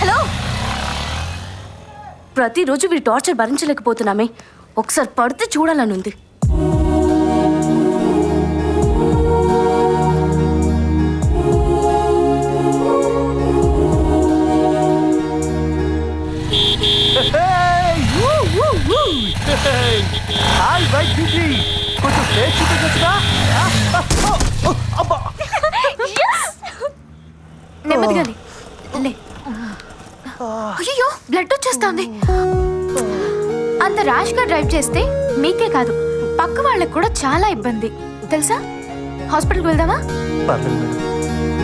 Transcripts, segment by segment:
Hello, ప్రతిరోజు వీడి torture భరించలేకపోతున్నామే. ఒకసారి పడితే చూడాలని ఉంది. నెమ్మదిగానే లే. అయ్యో, బ్లడ్ వచ్చేస్తుంది. అంత ర్యాష్ గా డ్రైవ్ చేస్తే మీకే కాదు పక్క వాళ్ళకి కూడా చాలా ఇబ్బంది తెలుసా. హాస్పిటల్కి వెళ్దామా? పర్లేదు మేడం.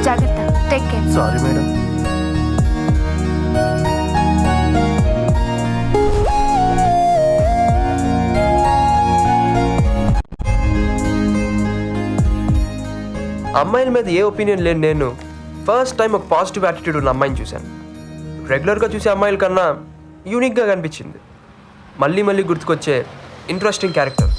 జాగ్రత్త, టేక్ కేర్. Sorry madam. అమ్మాయిల మీద ఏ ఒపీనియన్ లేని నేను ఫస్ట్ టైం ఒక పాజిటివ్ యాటిట్యూడ్ ఉన్న అమ్మాయిని చూశాను. రెగ్యులర్గా చూసే అమ్మాయిల కన్నా యూనిక్గా కనిపించింది. మళ్ళీ మళ్ళీ గుర్తుకొచ్చే ఇంట్రెస్టింగ్ క్యారెక్టర్.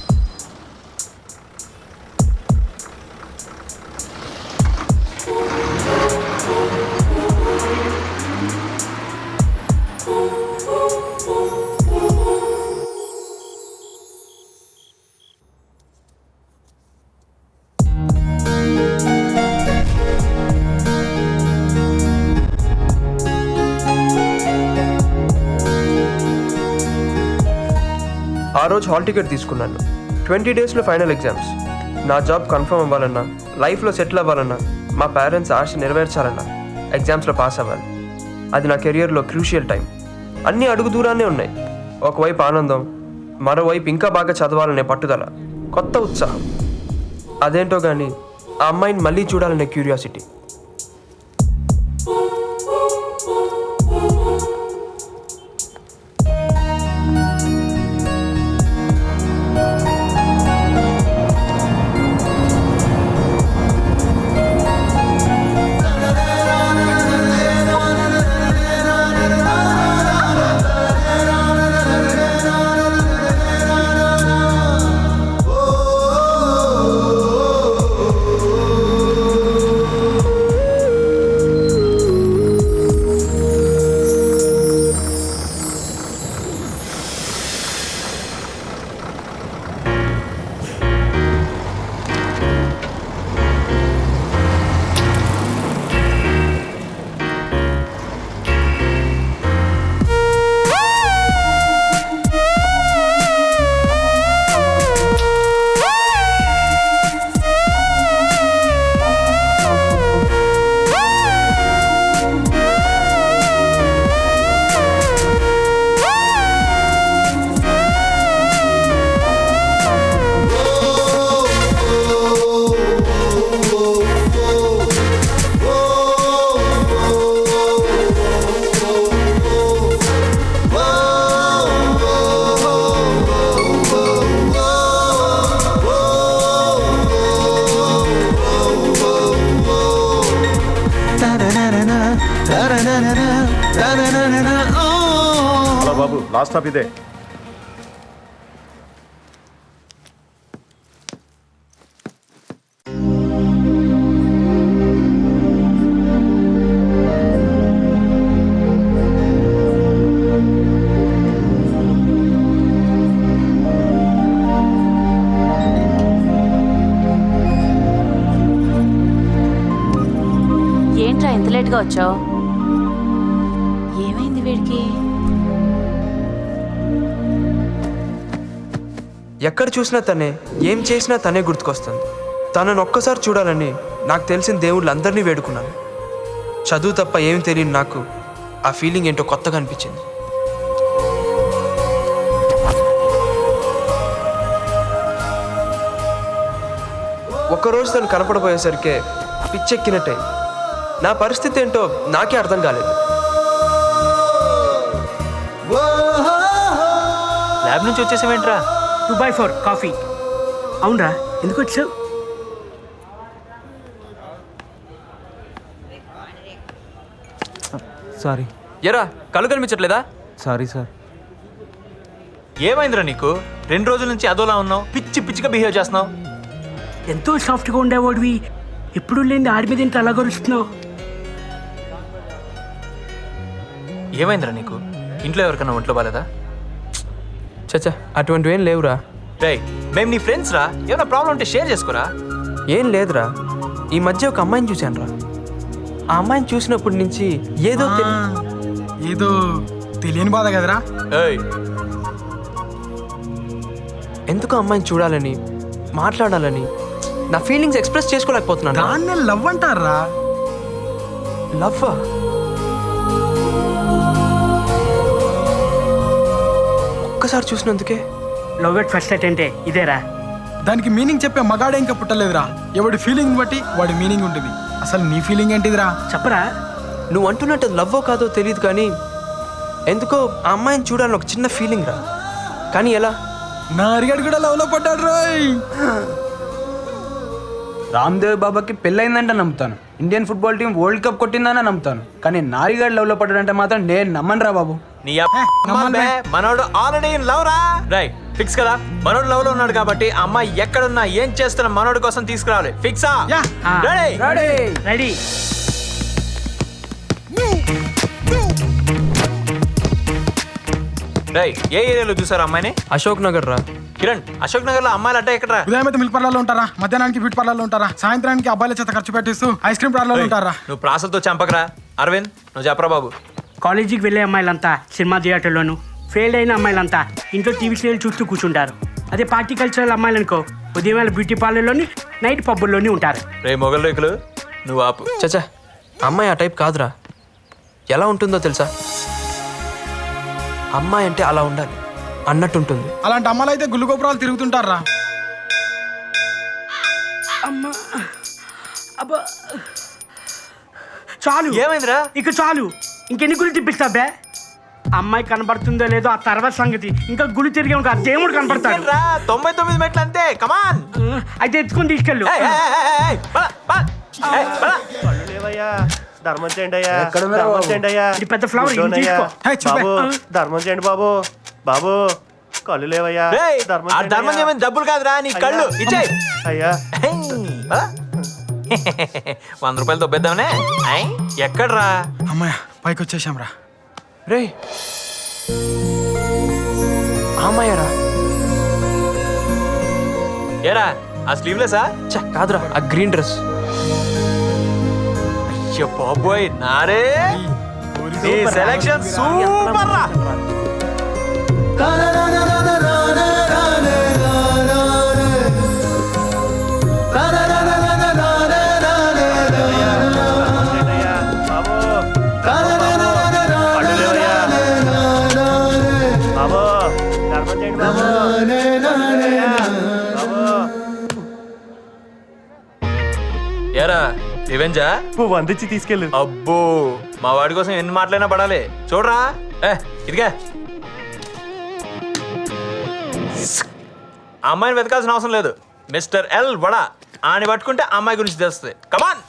ఆ రోజు హాల్ టికెట్ తీసుకున్నాను. 20 డేస్లో ఫైనల్ ఎగ్జామ్స్. నా జాబ్ కన్ఫర్మ్ అవ్వాలన్నా, లైఫ్లో సెటిల్ అవ్వాలన్నా, మా పేరెంట్స్ ఆశ నెరవేర్చాలన్నా ఎగ్జామ్స్లో పాస్ అవ్వాలి. అది నా కెరియర్లో క్రూషియల్ టైం. అన్నీ అడుగు దూరాన్నే ఉన్నాయి. ఒకవైపు ఆనందం, మరోవైపు ఇంకా బాగా చదవాలనే పట్టుదల, కొత్త ఉత్సాహం. అదేంటో కానీ ఆ అమ్మాయిని మళ్ళీ చూడాలనే క్యూరియాసిటీ. హలో బాబు, లాస్ట్ స్టాప్ ఇదే. ఏంట్రా ఎంత లేట్గా వచ్చావు? ఏమైంది వీడికి? ఎక్కడ చూసినా తనే, ఏం చేసినా తనే గుర్తుకొస్తుంది. తనను ఒక్కసారి చూడాలని నాకు తెలిసిన దేవుళ్ళందరినీ వేడుకున్నాను. చదువు తప్ప ఏమి తెలియని నాకు ఆ ఫీలింగ్ ఏంటో కొత్తగా అనిపించింది. ఒక్కరోజు తను కనపడబోయేసరికే పిచ్చెక్కినట్టే. నా పరిస్థితి ఏంటో నాకే అర్థం కాలేదు. ల్యాబ్ నుంచి వచ్చేసావేంట్రా? 2x4 coffee. అవునరా, ఎందుకు వచ్చావు? సారీ. ఎరా కళ్ళు కనిపించట్లేదా? Sorry sir. ఏమైందిరా నీకు? 2 రోజుల నుంచి అదోలా ఉన్నావు, పిచ్చి పిచ్చిగా బిహేవ్ చేస్తున్నావు. ఎంతో సాఫ్ట్గా ఉండేవాడివి ఎప్పుడు లేని ఆడి మీద ఇంత అలా గొరుస్తున్నావు? ఏమైందిరా నీకు? ఇంట్లో ఎవరికన్నా ఒంట్లో బాలేదా? చచ్చా అటువంటివి ఏం లేవురా. రే మేము నీ ఫ్రెండ్స్ రా, ఏమైనా ప్రాబ్లం ఉంటే షేర్ చేసుకోరా. ఏం లేదురా, ఈ మధ్య ఒక అమ్మాయిని చూశాను రా. ఆ అమ్మాయిని చూసినప్పటి నుంచి ఏదో తెలియని బాధ కదరా. ఏయ్ ఎందుకు అమ్మాయిని చూడాలని, మాట్లాడాలని నా ఫీలింగ్స్ ఎక్స్ప్రెస్ చేసుకోలేకపోతున్నాను. దాన్నే లవ్ అంటారా? లవ్ ఒక్కసారి చూసినందుకే లవ్ ఎట్ ఫస్ట్ సైట్ అంటే ఇదేరా? దానికి మీనింగ్ చెప్పే మగాడే ఇంకా పుట్టలేదురా. ఎవడి ఫీలింగ్ బట్టి వాడి మీనింగ్ ఉంటుంది. అసలు నీ ఫీలింగ్ ఏంటిదిరా? చెప్పరా. నువ్వు అంటున్నట్టు లవ్వో కాదో తెలియదు కానీ ఎందుకో ఆ అమ్మాయిని చూడాలని ఒక చిన్న ఫీలింగ్ రా. కానీ ఎలా? నా అరిగడు కూడా లవ్ లో పడ్డాడు రోయ్. రామ్దేవ్ బాబాకి పెళ్ళైందంటే నమ్ముతాను, Indian football team world cup కొట్టిందనే నమ్ముతాను, కానీ నారిగాడ్ లవ్ లో పడ్డాడంటే మాత్రం నేను నమ్మను రా బాబు. నీ మనోడు ఆల్రెడీ లవ్ రా. రై ఫిక్స్ కదా, మనోడు లవ్ లో ఉన్నాడు కాబట్టి అమ్మాయి ఎక్కడున్నా ఏం చేస్తున్నా మనోడి కోసం తీసుకురావాలి. ఫిక్సా? రెడీ. రై ఏ ఏరియాలో చూసారా అమ్మాయిని? అశోక్ నగర్ రా. కిరణ్, అశోక్ నగర్ లో అమ్మాయిలు అడ్డా ఎక్కడరా? ఉదయం అయితే మిల్క్ పార్లర్లో ఉంటారా, మధ్యాహ్నానికి బ్యూటీ పార్లర్లో ఉంటారా, సాయంత్రానికి అబ్బాయిల చేత ఖర్చు పెట్టిస్తూ ఐస్ క్రీమ్ పార్లర్లో ఉంటారా. నువ్వు ప్రాసలతో చంపకరా. అరవింద్ నువ్వు చెప్పరా బాబు. కాలేజీకి వెళ్ళే అమ్మాయిలంతా సినిమా థియేటర్లోను, ఫెయిల్ అయిన అమ్మాయిలంతా ఇంట్లో టీవీ సీరియల్ చూస్తూ కూర్చుంటారు. అదే పార్టీ కల్చరల్ అమ్మాయిలు అనుకో, ఉదయం వేళ బ్యూటీ పార్లర్లోని, నైట్ పబ్బుల్లోని ఉంటారు. రే మొగల్ రేకులు నువ్వు ఆపు. చచ్చా అమ్మాయి ఆ టైప్ కాదురా. ఎలా ఉంటుందో తెలుసా? అమ్మాయి అంటే అలా ఉండాలి అన్నట్టుంటుంది. అలాంటి అమ్మాయిలు అయితే గుళ్ళు గోపురాలు తిరుగుతుంటారా. అమ్మా అబ్బా చాలు. ఏమైందిరా? ఇక చాలు. ఇంకెన్ని గుళ్ళు తిప్పిస్తా బే? అమ్మాయి కనబడుతుందో లేదో ఆ తర్వాత సంగతి. ఇంకా గుడి తిరిగే ఒక దేవుడు కనపడతాడు. 99 మెట్లు అంతే. కమాన్. అయితే ఎత్తుకొని తీసుకెళ్ళు. ధర్మం చేయండి అయ్యా, ధర్మం చేయండి అయ్యా. ఇది పెద్ద ఫ్లవర్ తీసుకో. బాబు ధర్మం చేయండి బాబు. బాబు కళ్ళు లేవయ్యా, ధర్మం చేయమని డబ్బులు కాదురా నీ కళ్ళు ఇచ్చే అయ్యా. 100 రూపాయలు దొబ్బేద్దామనే. ఎక్కడ్రా? అమ్మాయ పైకి వచ్చేసాం రా. రే అమ్మాయరా? ఏరా ఆ స్లీవ్లెసా? కాదురా, ఆ గ్రీన్ డ్రెస్. అయ్యో బాబోయ్ నారే, నీ సెలక్షన్ సూపర్ రా. ఏరా రివెంజా? పువ్వు అందించి తీసుకెళ్ళు. అబ్బో మా వాడి కోసం ఎన్ని మాటలైనా పడాలి. చూడరా ఇదిగా అమ్మాయిని వెతకాల్సిన అవసరం లేదు. మిస్టర్ ఎల్ వడా ఆని పట్టుకుంటే అమ్మాయి గురించి తెలుస్తుంది. కమాన్.